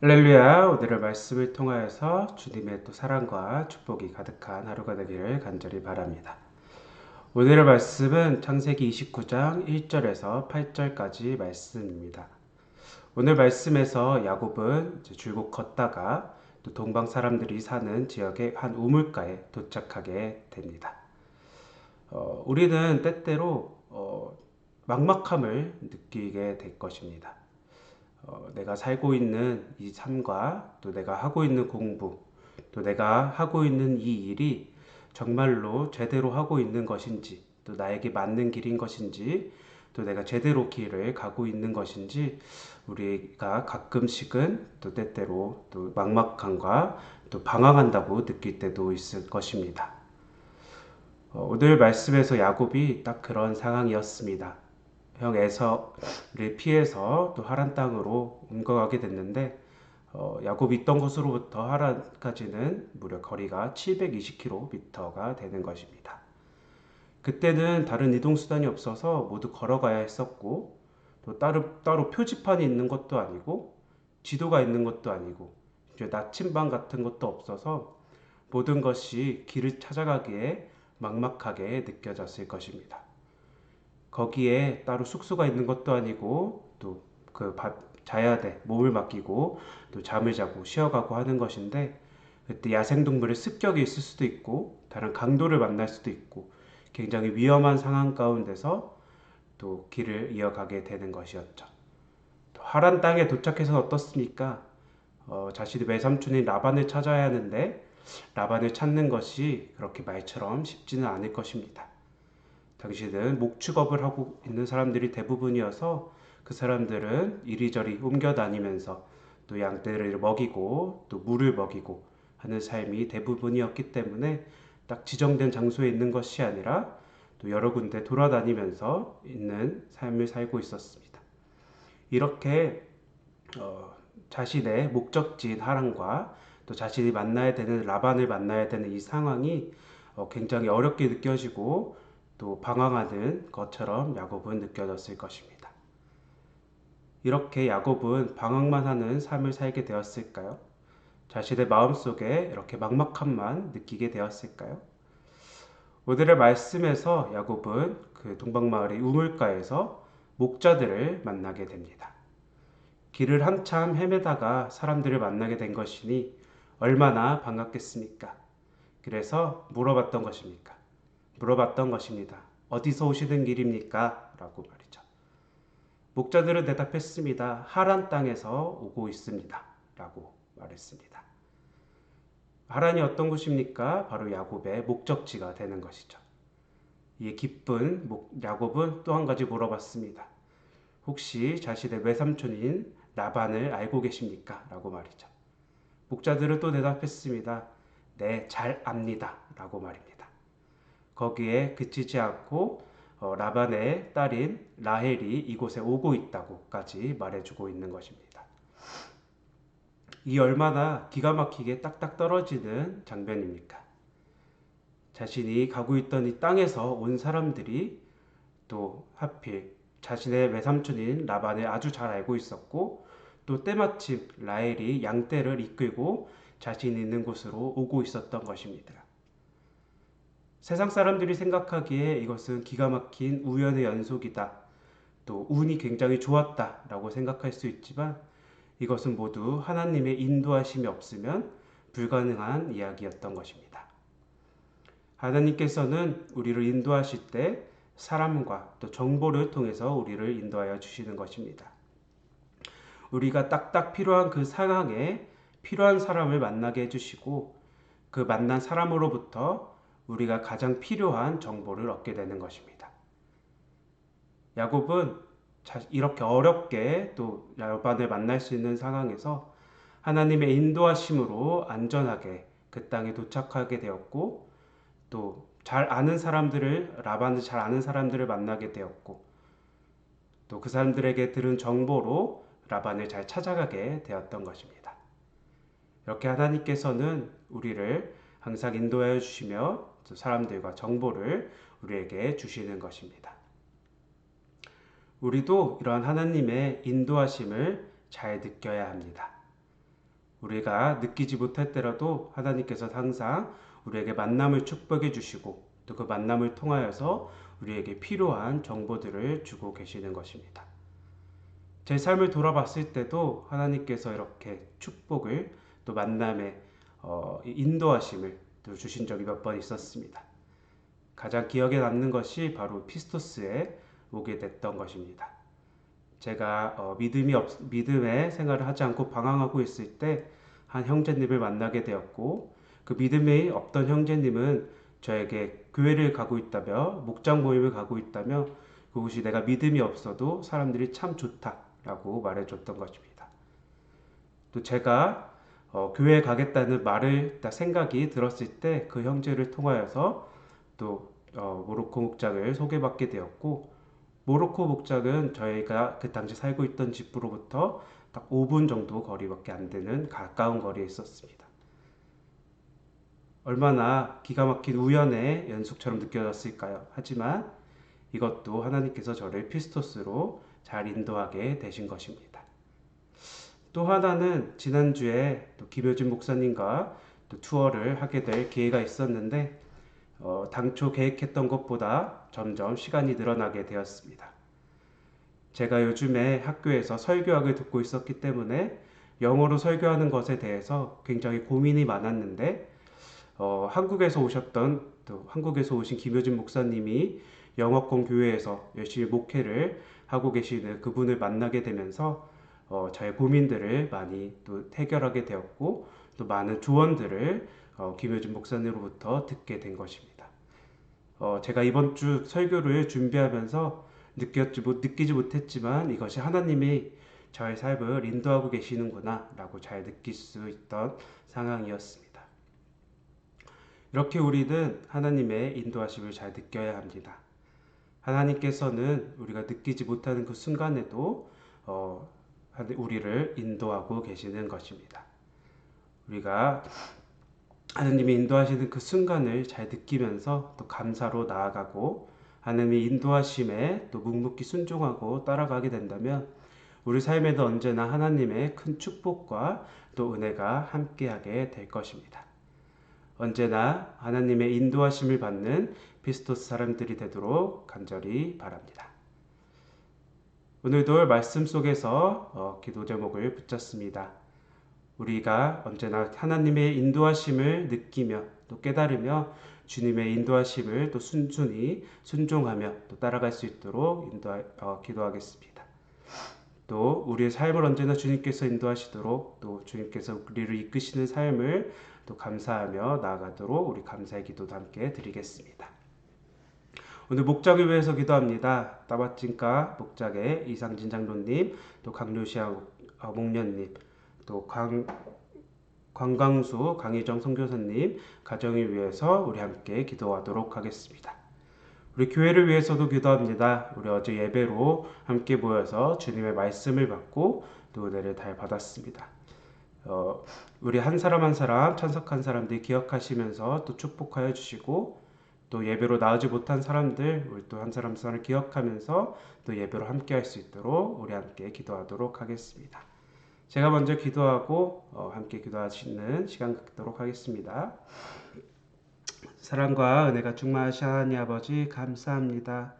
할렐루야, 오늘의 말씀을 통하여서 주님의 또 사랑과 축복이 가득한 하루가 되기를 간절히 바랍니다. 오늘의 말씀은 창세기 29장 1절에서 8절까지 말씀입니다. 오늘 말씀에서 야곱은 줄곧 걷다가 또 동방 사람들이 사는 지역의 한 우물가에 도착하게 됩니다. 우리는 때때로 막막함을 느끼게 될 것입니다. 내가 살고 있는 이 삶과 또 내가 하고 있는 공부, 또 내가 하고 있는 이 일이 정말로 제대로 하고 있는 것인지, 또 나에게 맞는 길인 것인지, 또 내가 제대로 길을 가고 있는 것인지, 우리가 가끔씩은 또 때때로 또 막막함과 또 방황한다고 느낄 때도 있을 것입니다. 오늘 말씀에서 야곱이 딱 그런 상황이었습니다. 형 에서를 피해서 또 하란 땅으로 옮겨가게 됐는데 야곱이 있던 곳으로부터 하란까지는 무려 거리가 720km가 되는 것입니다. 그때는 다른 이동 수단이 없어서 모두 걸어가야 했었고 또 따로 표지판이 있는 것도 아니고 지도가 있는 것도 아니고 이제 나침반 같은 것도 없어서 모든 것이 길을 찾아가기에 막막하게 느껴졌을 것입니다. 거기에 따로 숙소가 있는 것도 아니고 또 자야 돼 몸을 맡기고 또 잠을 자고 쉬어가고 하는 것인데 그때 야생동물의 습격이 있을 수도 있고 다른 강도를 만날 수도 있고 굉장히 위험한 상황 가운데서 또 길을 이어가게 되는 것이었죠. 또 하란 땅에 도착해서 어떻습니까? 자신의 외삼촌인 라반을 찾아야 하는데 라반을 찾는 것이 그렇게 말처럼 쉽지는 않을 것입니다. 당시에는 목축업을 하고 있는 사람들이 대부분이어서 그 사람들은 이리저리 옮겨 다니면서 또 양떼를 먹이고 또 물을 먹이고 하는 삶이 대부분이었기 때문에 딱 지정된 장소에 있는 것이 아니라 또 여러 군데 돌아다니면서 있는 삶을 살고 있었습니다. 이렇게 어, 자신의 목적지인 하란과 또 자신이 만나야 되는 라반을 만나야 되는 이 상황이 굉장히 어렵게 느껴지고 또 방황하는 것처럼 야곱은 느껴졌을 것입니다. 이렇게 야곱은 방황만 하는 삶을 살게 되었을까요? 자신의 마음속에 이렇게 막막함만 느끼게 되었을까요? 오늘의 말씀에서 야곱은 그 동방마을의 우물가에서 목자들을 만나게 됩니다. 길을 한참 헤매다가 사람들을 만나게 된 것이니 얼마나 반갑겠습니까? 그래서 물어봤던 것입니다. 어디서 오시는 길입니까? 라고 말이죠. 목자들은 대답했습니다. 하란 땅에서 오고 있습니다. 라고 말했습니다. 하란이 어떤 곳입니까? 바로 야곱의 목적지가 되는 것이죠. 이에 기쁜 야곱은 또 한 가지 물어봤습니다. 혹시 자신의 외삼촌인 라반을 알고 계십니까? 라고 말이죠. 목자들은 또 대답했습니다. 네, 잘 압니다. 라고 말입니다. 거기에 그치지 않고 라반의 딸인 라헬이 이곳에 오고 있다고까지 말해주고 있는 것입니다. 이 얼마나 기가 막히게 딱딱 떨어지는 장면입니까? 자신이 가고 있던 이 땅에서 온 사람들이 또 하필 자신의 외삼촌인 라반을 아주 잘 알고 있었고 또 때마침 라헬이 양떼를 이끌고 자신이 있는 곳으로 오고 있었던 것입니다. 세상 사람들이 생각하기에 이것은 기가 막힌 우연의 연속이다. 또 운이 굉장히 좋았다 라고 생각할 수 있지만 이것은 모두 하나님의 인도하심이 없으면 불가능한 이야기였던 것입니다. 하나님께서는 우리를 인도하실 때 사람과 또 정보를 통해서 우리를 인도하여 주시는 것입니다. 우리가 딱딱 필요한 그 상황에 필요한 사람을 만나게 해주시고 그 만난 사람으로부터 우리가 가장 필요한 정보를 얻게 되는 것입니다. 야곱은 이렇게 어렵게 또 라반을 만날 수 있는 상황에서 하나님의 인도하심으로 안전하게 그 땅에 도착하게 되었고 또 라반을 잘 아는 사람들을 만나게 되었고 또 그 사람들에게 들은 정보로 라반을 잘 찾아가게 되었던 것입니다. 이렇게 하나님께서는 우리를 항상 인도하여 주시며 사람들과 정보를 우리에게 주시는 것입니다. 우리도 이러한 하나님의 인도하심을 잘 느껴야 합니다. 우리가 느끼지 못할 때라도 하나님께서 항상 우리에게 만남을 축복해 주시고 또 그 만남을 통하여서 우리에게 필요한 정보들을 주고 계시는 것입니다. 제 삶을 돌아봤을 때도 하나님께서 이렇게 축복을 또 만남의 인도하심을 또 주신 적이 몇 번 있었습니다. 가장 기억에 남는 것이 바로 피스토스에 오게 됐던 것입니다. 제가 믿음의 생활을 하지 않고 방황하고 있을 때 한 형제님을 만나게 되었고, 그 믿음이 없던 형제님은 저에게 교회를 가고 있다며, 목장 모임을 가고 있다며, 그곳이 내가 믿음이 없어도 사람들이 참 좋다라고 말해줬던 것입니다. 또 제가 교회에 가겠다는 말을 딱 생각이 들었을 때 그 형제를 통하여서 또 모로코 목장을 소개받게 되었고, 모로코 목장은 저희가 그 당시 살고 있던 집으로부터 딱 5분 정도 거리밖에 안 되는 가까운 거리에 있었습니다. 얼마나 기가 막힌 우연의 연속처럼 느껴졌을까요? 하지만 이것도 하나님께서 저를 피스토스로 잘 인도하게 되신 것입니다. 또 하나는 지난주에 또 김효진 목사님과 또 투어를 하게 될 기회가 있었는데 당초 계획했던 것보다 점점 시간이 늘어나게 되었습니다. 제가 요즘에 학교에서 설교학을 듣고 있었기 때문에 영어로 설교하는 것에 대해서 굉장히 고민이 많았는데 한국에서 오신 김효진 목사님이 영어권 교회에서 열심히 목회를 하고 계시는 그분을 만나게 되면서 저의 고민들을 많이 또 해결하게 되었고 또 많은 조언들을 김효진 목사님으로부터 듣게 된 것입니다. 제가 이번 주 설교를 준비하면서 느끼지 못했지만 이것이 하나님이 저의 삶을 인도하고 계시는구나 라고 잘 느낄 수 있던 상황이었습니다. 이렇게 우리는 하나님의 인도하심을 잘 느껴야 합니다. 하나님께서는 우리가 느끼지 못하는 그 순간에도 우리를 인도하고 계시는 것입니다. 우리가 하나님이 인도하시는 그 순간을 잘 느끼면서 또 감사로 나아가고 하나님의 인도하심에 또 묵묵히 순종하고 따라가게 된다면 우리 삶에도 언제나 하나님의 큰 축복과 또 은혜가 함께하게 될 것입니다. 언제나 하나님의 인도하심을 받는 피스토스 사람들이 되도록 간절히 바랍니다. 오늘도 말씀 속에서 기도 제목을 붙였습니다. 우리가 언제나 하나님의 인도하심을 느끼며 또 깨달으며 주님의 인도하심을 또 순순히 순종하며 또 따라갈 수 있도록 기도하겠습니다. 또 우리의 삶을 언제나 주님께서 인도하시도록 또 주님께서 우리를 이끄시는 삶을 또 감사하며 나아가도록 우리 감사의 기도도 함께 드리겠습니다. 오늘 목장을 위해서 기도합니다. 따바찐가 목장의 이상진 장로님, 또 강류시아 목련님, 또 관광수 강희정 선교사님 가정을 위해서 우리 함께 기도하도록 하겠습니다. 우리 교회를 위해서도 기도합니다. 우리 어제 예배로 함께 모여서 주님의 말씀을 받고 또 은혜를 잘 받았습니다. 우리 한 사람 한 사람 참석한 사람들 기억하시면서 또 축복하여 주시고 또 예배로 나오지 못한 사람들 우리 또 한 사람 한 사람을 기억하면서 또 예배로 함께 할 수 있도록 우리 함께 기도하도록 하겠습니다. 제가 먼저 기도하고 함께 기도하시는 시간 갖도록 하겠습니다. 사랑과 은혜가 충만하신 하나님 아버지 감사합니다.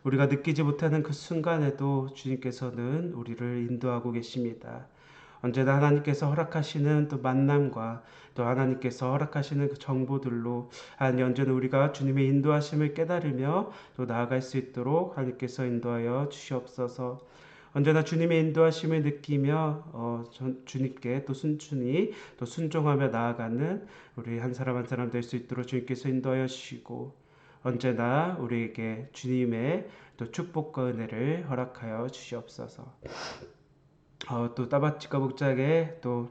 우리가 느끼지 못하는 그 순간에도 주님께서는 우리를 인도하고 계십니다. 언제나 하나님께서 허락하시는 또 만남과 또 하나님께서 허락하시는 그 정보들로 언제나 우리가 주님의 인도하심을 깨달으며 또 나아갈 수 있도록 하나님께서 인도하여 주시옵소서. 언제나 주님의 인도하심을 느끼며 주님께 또 순순히 또 순종하며 나아가는 우리 한 사람 한 사람 될 수 있도록 주님께서 인도하여 주시고 언제나 우리에게 주님의 또 축복과 은혜를 허락하여 주시옵소서. 또 따바치카 목장의 또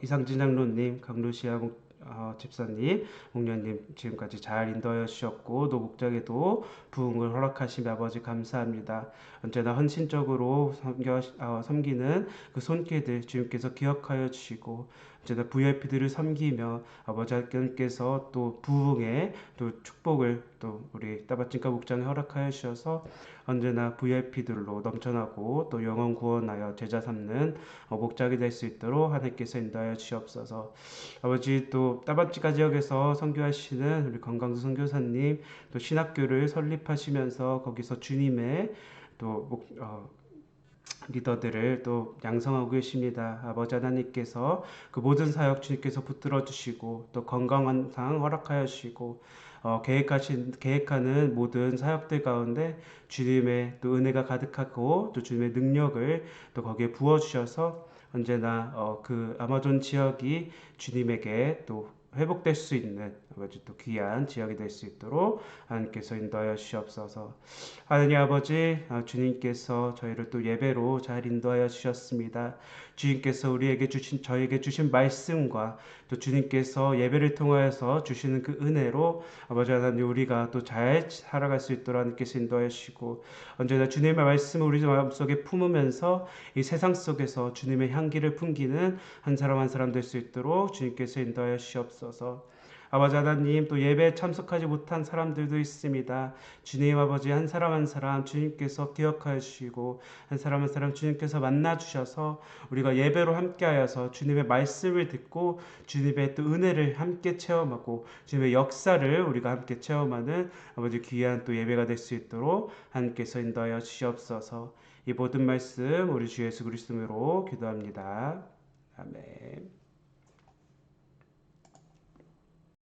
이상진 장로님, 강루시아 집사님, 목련님 지금까지 잘 인도하여 주셨고 또 목장에도 부흥을 허락하시며 아버지 감사합니다. 언제나 헌신적으로 섬기는 그 손길들 주님께서 기억하여 주시고 언제나 VIP들을 섬기며 아버지 하나님께서 또 부흥의 또 축복을 또 우리 따바찐가 목장에 허락하여 주셔서 언제나 VIP들로 넘쳐나고 또 영혼 구원하여 제자 삼는 목장이 될 수 있도록 하나님께서 인도하여 주시옵소서. 아버지 또 따바찌가 지역에서 선교하시는 우리 건강수 선교사님 또 신학교를 설립하시면서 거기서 주님의 또 리더들을 또 양성하고 계십니다. 아버지 하나님께서 그 모든 사역 주님께서 붙들어 주시고 또 건강한 상 허락하여 주시고 계획하는 모든 사역들 가운데 주님의 또 은혜가 가득하고 또 주님의 능력을 또 거기에 부어 주셔서 언제나 그 아마존 지역이 주님에게 또 회복될 수 있는 아버지 또 귀한 지역이 될 수 있도록 하나님께서 인도하여 주시옵소서. 하나님 아버지, 주님께서 저희를 또 예배로 잘 인도하여 주셨습니다. 주님께서 저에게 주신 말씀과 또 주님께서 예배를 통하여서 주시는 그 은혜로 아버지 하나님 우리가 또 잘 살아갈 수 있도록 하나님께서 인도하여 주시고 언제나 주님의 말씀을 우리 마음속에 품으면서 이 세상 속에서 주님의 향기를 풍기는 한 사람 한 사람 될 수 있도록 주님께서 인도하여 주시옵소서. 아버지 하나님 또 예배에 참석하지 못한 사람들도 있습니다. 주님 아버지 한 사람 한 사람 주님께서 기억하여 주시고 한 사람 한 사람 주님께서 만나 주셔서 우리가 예배로 함께하여서 주님의 말씀을 듣고 주님의 또 은혜를 함께 체험하고 주님의 역사를 우리가 함께 체험하는 아버지 귀한 또 예배가 될 수 있도록 하나님께서 인도하여 주시옵소서. 이 모든 말씀 우리 주 예수 그리스도로 기도합니다. 아멘.